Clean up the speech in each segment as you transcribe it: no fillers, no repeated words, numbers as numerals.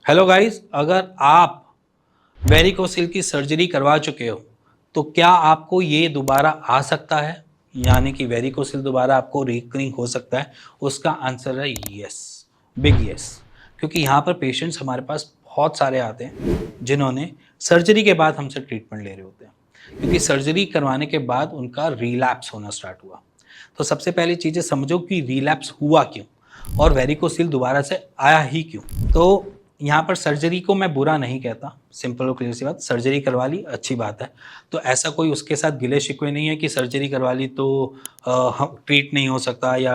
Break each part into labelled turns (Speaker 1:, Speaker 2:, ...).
Speaker 1: Hello guys, अगर आप varicocele की सर्जरी करवा चुके हो तो क्या आपको ये दोबारा आ सकता है, यानी कि वेरिकोसिल दोबारा आपको रिकरिंग हो सकता है? उसका आंसर है यस, बिग यस। क्योंकि यहाँ पर पेशेंट्स हमारे पास बहुत सारे आते हैं जिन्होंने सर्जरी के बाद हमसे ट्रीटमेंट ले रहे होते हैं, क्योंकि सर्जरी करवाने के बाद उनका रिलैप्स होना स्टार्ट हुआ। तो सबसे पहली चीज़ें समझो कि रिलैप्स हुआ क्यों और वेरिकोसिल दोबारा से आया ही क्यों। तो यहाँ पर सर्जरी को मैं बुरा नहीं कहता, सिंपल और क्लियर सी बात, सर्जरी करवा ली अच्छी बात है। तो ऐसा कोई उसके साथ गिले शिकवे नहीं है कि सर्जरी करवा ली तो हम ट्रीट नहीं हो सकता या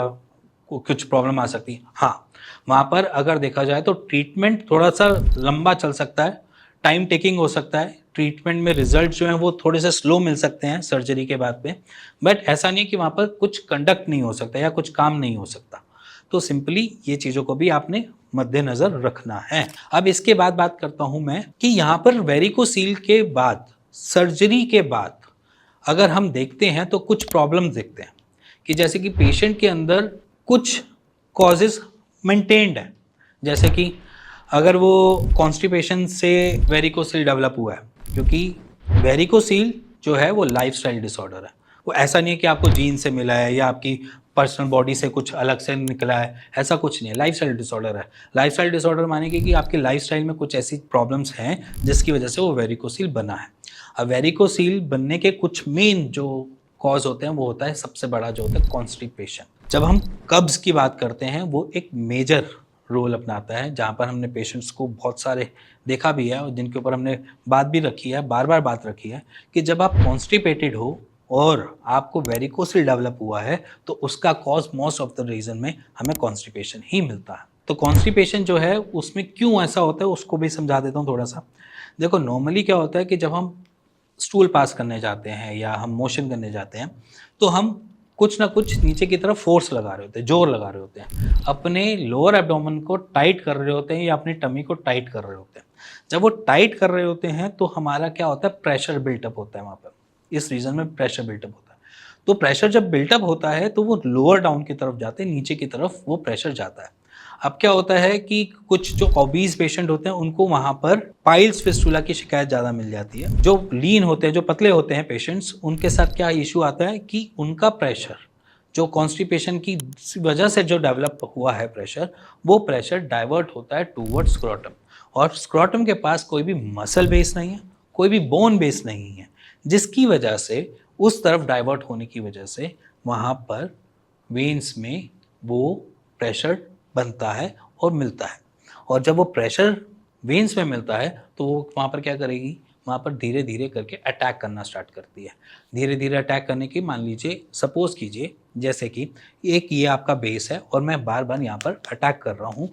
Speaker 1: कुछ प्रॉब्लम आ सकती है। हाँ, वहाँ पर अगर देखा जाए तो ट्रीटमेंट थोड़ा सा लंबा चल सकता है, टाइम टेकिंग हो सकता है, ट्रीटमेंट में रिजल्ट जो हैं वो थोड़े से स्लो मिल सकते हैं सर्जरी के बाद पे, बट ऐसा नहीं है कि वहाँ पर कुछ कंडक्ट नहीं हो सकता या कुछ काम नहीं हो सकता। तो सिंपली ये चीज़ों को भी आपने मद्देनज़र रखना है। अब इसके बाद बात करता हूँ मैं कि यहाँ पर वेरिकोसील के बाद, सर्जरी के बाद अगर हम देखते हैं तो कुछ प्रॉब्लम्स देखते हैं कि जैसे कि पेशेंट के अंदर कुछ कॉजेज़ मेंटेन्ड है। जैसे कि अगर वो कॉन्स्टिपेशन से वेरिकोसील डेवलप हुआ है, क्योंकि वेरिकोसील जो है वो लाइफस्टाइल डिसऑर्डर है। वो ऐसा नहीं है कि आपको जीन से मिला है या आपकी पर्सनल बॉडी से कुछ अलग से निकला है, ऐसा कुछ नहीं है, लाइफस्टाइल डिसऑर्डर है। लाइफस्टाइल डिसऑर्डर माने कि आपके लाइफस्टाइल में कुछ ऐसी प्रॉब्लम्स हैं जिसकी वजह से वो वेरिकोसील बना है। अब वेरिकोसील बनने के कुछ मेन जो कॉज होते हैं वो होता है, सबसे बड़ा जो होता है कॉन्स्टिपेशन। जब हम कब्ज की बात करते हैं वो एक मेजर रोल अपनाता है, जहाँ पर हमने पेशेंट्स को बहुत सारे देखा भी है और जिनके ऊपर हमने बात भी रखी है, बार बार बात रखी है कि जब आप कॉन्स्टिपेटेड हो और आपको वेरिकोसिल डेवलप हुआ है तो उसका cause most of the reason में हमें कॉन्स्टिपेशन ही मिलता है। तो कॉन्स्टिपेशन जो है उसमें क्यों ऐसा होता है उसको भी समझा देता हूँ थोड़ा सा। देखो, नॉर्मली क्या होता है कि जब हम स्टूल पास करने जाते हैं या हम मोशन करने जाते हैं तो हम कुछ ना कुछ नीचे की तरफ फोर्स लगा रहे होते हैं, जोर लगा रहे होते हैं, अपने लोअर एब्डोमेन को टाइट कर रहे होते हैं या अपनी टमी को टाइट कर रहे होते हैं। जब वो टाइट कर रहे होते हैं तो हमारा क्या होता है, प्रेशर बिल्टअप होता है वहाँ पर, इस रीजन में प्रेशर बिल्टअप होता है। तो प्रेशर जब बिल्टअप होता है तो वो लोअर डाउन की तरफ जाते हैं, नीचे की तरफ वो प्रेशर जाता है। अब क्या होता है कि कुछ जो ओबीज पेशेंट होते हैं उनको वहाँ पर पाइल्स फिस्टुला की शिकायत ज़्यादा मिल जाती है। जो लीन होते हैं, जो पतले होते हैं पेशेंट्स, उनके साथ क्या इशू आता है कि उनका प्रेशर जो कॉन्स्टिपेशन की वजह से जो डेवलप हुआ है प्रेशर, वो प्रेशर डाइवर्ट होता है टूवर्ड स्क्रोटम, और स्क्रोटम के पास कोई भी मसल बेस नहीं है, कोई भी बोन बेस नहीं है, जिसकी वजह से उस तरफ डाइवर्ट होने की वजह से वहाँ पर वेन्स में वो प्रेशर बनता है और मिलता है। और जब वो प्रेशर वेन्स में मिलता है तो वो वहाँ पर क्या करेगी, वहाँ पर धीरे धीरे करके अटैक करना स्टार्ट करती है। धीरे धीरे अटैक करने की, मान लीजिए सपोज कीजिए जैसे कि एक ये आपका बेस है और मैं बार बार यहाँ पर अटैक कर रहा हूँ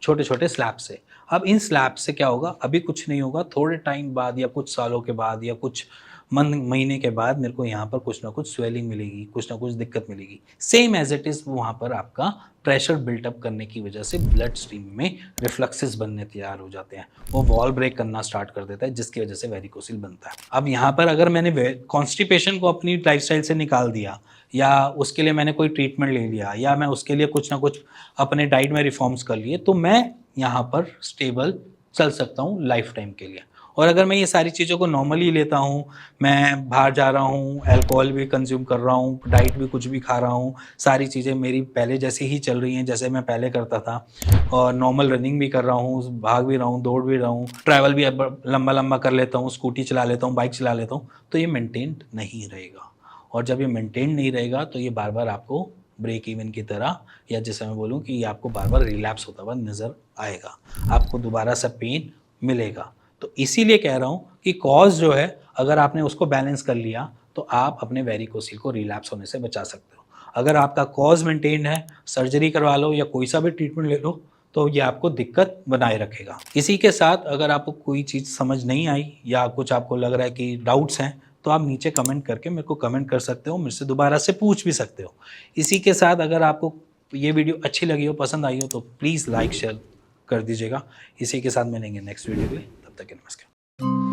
Speaker 1: छोटे छोटे स्लैब से। अब इन स्लैब से क्या होगा, अभी कुछ नहीं होगा, थोड़े टाइम बाद या कुछ सालों के बाद या कुछ महीने के बाद मेरे को यहाँ पर कुछ ना कुछ स्वेलिंग मिलेगी, कुछ ना कुछ दिक्कत मिलेगी। सेम एज इट इज़ वहाँ पर आपका प्रेशर बिल्टअप करने की वजह से ब्लड स्ट्रीम में रिफ्लक्सेस बनने तैयार हो जाते हैं, वो वॉल ब्रेक करना स्टार्ट कर देता है, जिसकी वजह से वेरिकोसिल बनता है। अब यहाँ पर अगर मैंने कॉन्स्टिपेशन को अपनी लाइफस्टाइल से निकाल दिया या उसके लिए मैंने कोई ट्रीटमेंट ले लिया या मैं उसके लिए कुछ ना कुछ अपने डाइट में रिफॉर्म्स कर लिए, तो मैं यहाँ पर स्टेबल चल सकता हूँ लाइफ टाइम के लिए। और अगर मैं ये सारी चीज़ों को नॉर्मली लेता हूँ, मैं बाहर जा रहा हूँ, अल्कोहल भी कंज्यूम कर रहा हूँ, डाइट भी कुछ भी खा रहा हूँ, सारी चीज़ें मेरी पहले जैसी ही चल रही हैं जैसे मैं पहले करता था, और नॉर्मल रनिंग भी कर रहा हूँ, भाग भी रहा हूँ, दौड़ भी रहा हूँ, ट्रैवल भी अब लंबा लंबा कर लेता हूँ, स्कूटी चला लेता हूँ, बाइक चला लेता हूँ, तो ये मेंटेन नहीं रहेगा। और जब ये मेंटेन नहीं रहेगा तो ये बार बार आपको ब्रेक इवन की तरह, या जैसे मैं बोलूँ कि ये आपको बार बार रिलैप्स होता हुआ नज़र आएगा, आपको दोबारा सा पेन मिलेगा। तो इसीलिए कह रहा हूँ कि कॉज जो है, अगर आपने उसको बैलेंस कर लिया तो आप अपने वेरिकोसिल को रिलैप्स होने से बचा सकते हो। अगर आपका कॉज मेंटेन है, सर्जरी करवा लो या कोई सा भी ट्रीटमेंट ले लो, तो ये आपको दिक्कत बनाए रखेगा। इसी के साथ अगर आपको कोई चीज़ समझ नहीं आई या कुछ आपको लग रहा है कि डाउट्स हैं, तो आप नीचे कमेंट करके मेरे को कमेंट कर सकते हो, मेरे से दोबारा से पूछ भी सकते हो। इसी के साथ अगर आपको ये वीडियो अच्छी लगी हो, पसंद आई हो, तो प्लीज़ लाइक शेयर कर दीजिएगा। इसी के साथ मिलेंगे नेक्स्ट वीडियो के लिए, तब तक के नमस्कार।